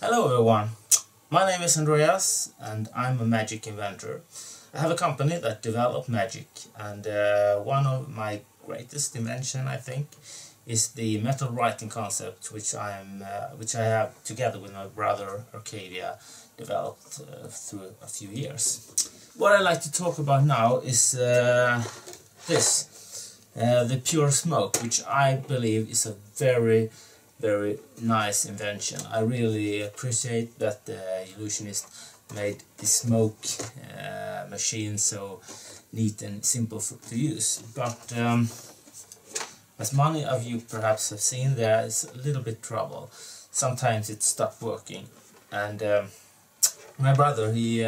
Hello everyone, my name is Andreas and I'm a magic inventor. I have a company that develops magic, and one of my greatest invention, I think, is the MetalWriting concept, which I have together with my brother Arcadia developed through a few years. What I'd like to talk about now is the pure smoke, which I believe is a very nice invention. I really appreciate that the illusionist made the smoke machine so neat and simple to use. But as many of you perhaps have seen, there is a little bit trouble. Sometimes it stopped working, and my brother he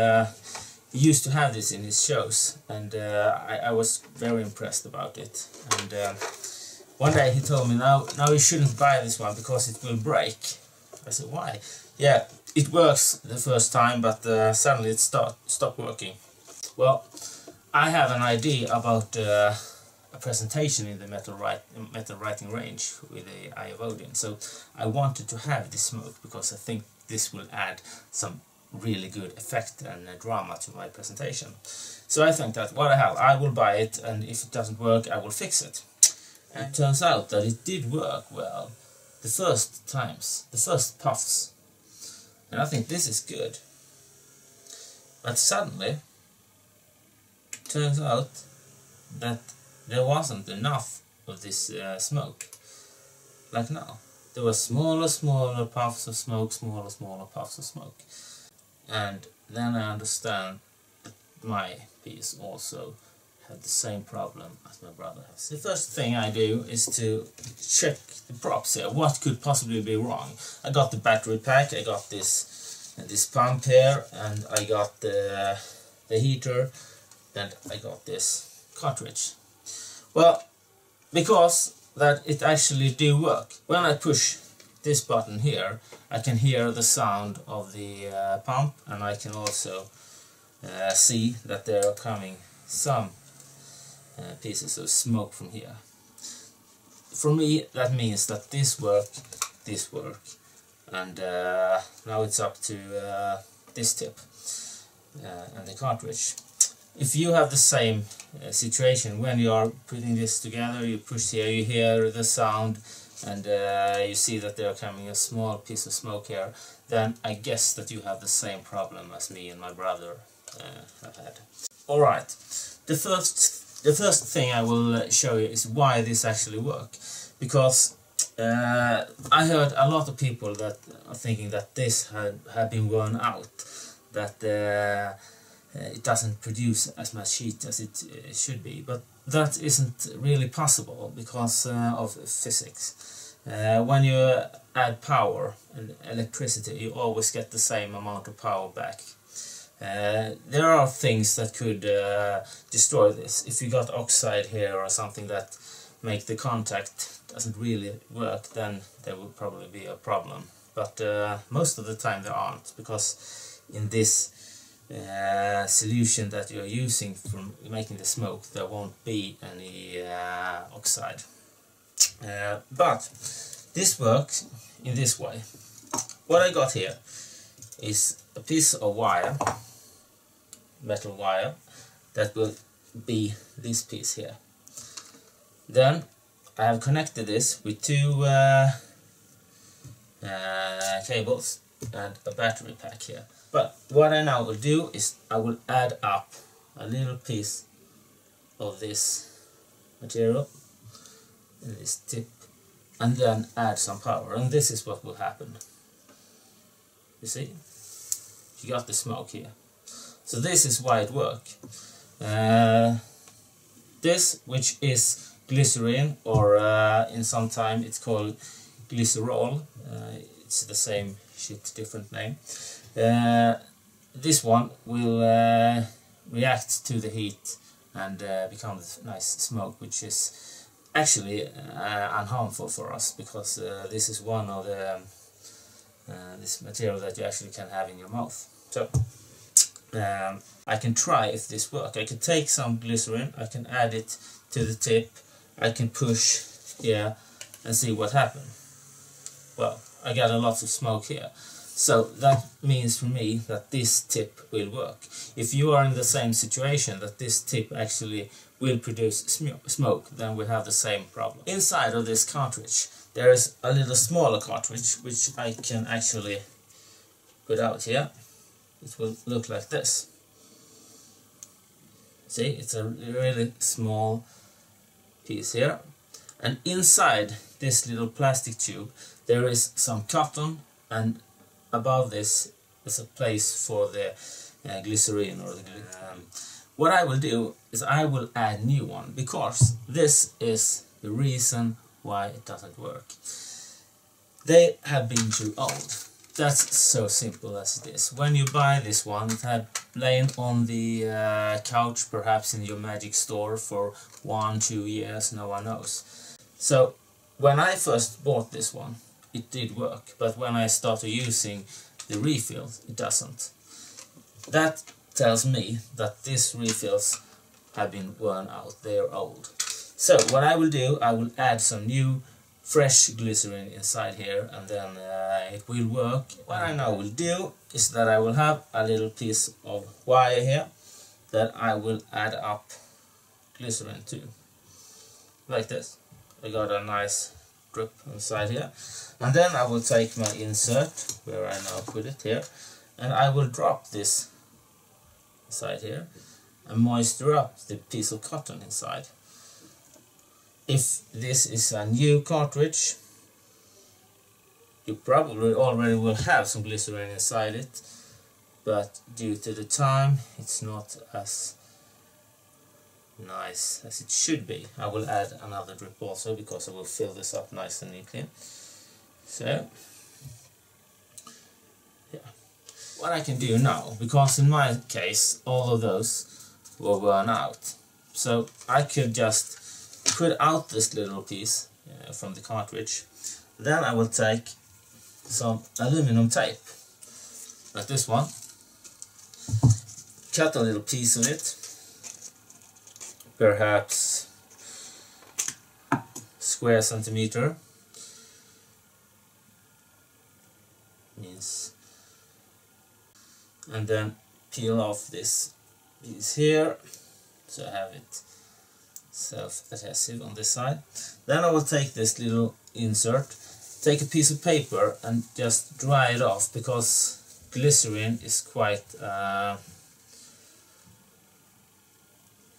used to have this in his shows, and I was very impressed about it. And one day he told me, now you shouldn't buy this one because it will break. I said, why? Yeah, it works the first time, but suddenly it stopped working. Well, I have an idea about a presentation in the MetalWriting range with the Eye of Odin. So I wanted to have this smoke because I think this will add some really good effect and drama to my presentation. So I think that what I will buy it, and if it doesn't work, I will fix it. And it turns out that it did work well the first times, the first puffs, and I think this is good. But suddenly it turns out that there wasn't enough of this smoke. Like now, there were smaller puffs of smoke, smaller puffs of smoke. And then I understand that my piece also had the same problem as my brother has. The first thing I do is to check the props here. What could possibly be wrong? I got the battery pack, I got this pump here, and I got the heater, and I got this cartridge. Well, because that it actually do work. When I push this button here, I can hear the sound of the pump, and I can also see that there are coming some pieces of smoke from here. For me, that means that this work, and now it's up to this tip and the cartridge. If you have the same situation, when you are putting this together, you push here, you hear the sound, and you see that there are coming a small piece of smoke here, then I guess that you have the same problem as me and my brother have had. Alright, the first thing I will show you is why this actually works. Because I heard a lot of people that are thinking that this had been worn out, that it doesn't produce as much heat as it should be, but that isn't really possible because of physics. When you add power and electricity, you always get the same amount of power back. There are things that could destroy this. If you got oxide here or something that make the contact doesn't really work, then there will probably be a problem. But most of the time there aren't, because in this solution that you're using for making the smoke, there won't be any oxide. But this works in this way. What I got here is a piece of wire, metal wire, that will be this piece here. Then I have connected this with two cables and a battery pack here. But what I now will do is I will add up a little piece of this material in this tip, and then add some power, and this is what will happen. You see? You got the smoke here. So this is why it works. This, which is glycerin, or in some time it's called glycerol, it's the same shit, different name. This one will react to the heat and become nice smoke, which is actually unharmful for us, because this is one of the this material that you actually can have in your mouth. So I can try if this works. I can take some glycerin, I can add it to the tip, I can push here and see what happens. Well, I got a lot of smoke here. So that means for me that this tip will work. If you are in the same situation that this tip actually will produce smoke, then we have the same problem. Inside of this cartridge there is a little smaller cartridge which I can actually put out here. It will look like this. See, it's a really small piece here, and inside this little plastic tube there is some cotton, and above this is a place for the glycerin or the what I will do is I will add new one, because this is the reason why it doesn't work. They have been too old. That's so simple as it is. When you buy this one, it had lain on the couch, perhaps in your magic store, for 1-2 years, no one knows. So when I first bought this one, it did work, but when I started using the refills, it doesn't. That tells me that these refills have been worn out, they are old. So what I will do, I will add some new fresh glycerin inside here, and then it will work. What I now will do is that I will have a little piece of wire here that I will add up glycerin to, like this. I got a nice drip inside here, and then I will take my insert where I now put it here, and I will drop this inside here and moisture up the piece of cotton inside. If this is a new cartridge, you probably already will have some glycerin inside it, but due to the time it's not as nice as it should be. I will add another drip also, because I will fill this up nice and neatly. So yeah, what I can do now, because in my case all of those were worn out, so I could just put out this little piece from the cartridge. Then I will take some aluminum tape, like this one, cut a little piece of it, perhaps square centimeter, means, and then peel off this piece here, so I have it self-adhesive on this side. Then I will take this little insert, take a piece of paper and just dry it off, because glycerin is quite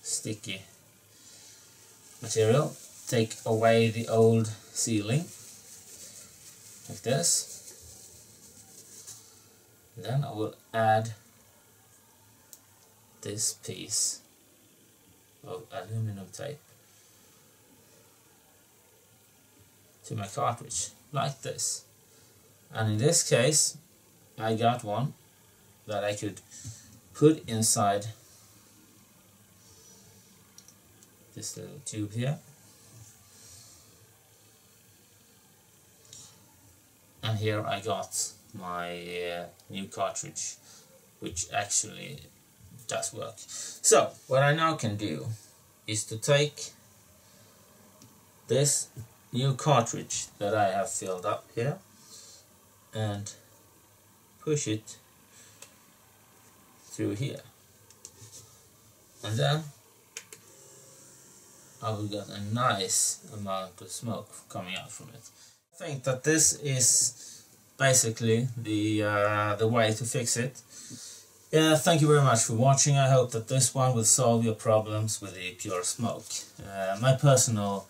sticky material. Take away the old sealing, like this. Then I will add this piece of aluminum tape to my cartridge, like this. And in this case I got one that I could put inside this little tube here, and here I got my new cartridge, which actually does work. So what I now can do is to take this new cartridge that I have filled up here and push it through here, and then I will get a nice amount of smoke coming out from it. I think that this is basically the way to fix it. Yeah, thank you very much for watching. I hope that this one will solve your problems with the pure smoke. My personal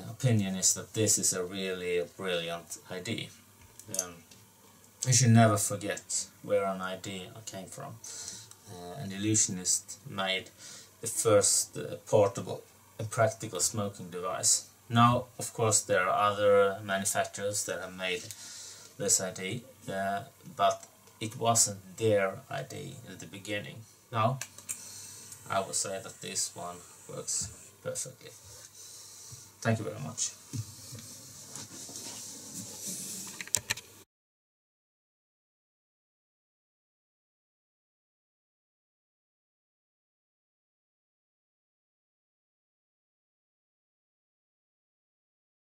opinion is that this is a really brilliant idea. You should never forget where an idea came from. An illusionist made the first portable and practical smoking device. Now, of course, there are other manufacturers that have made this idea, but it wasn't their idea in the beginning. Now, I would say that this one works perfectly. Thank you very much.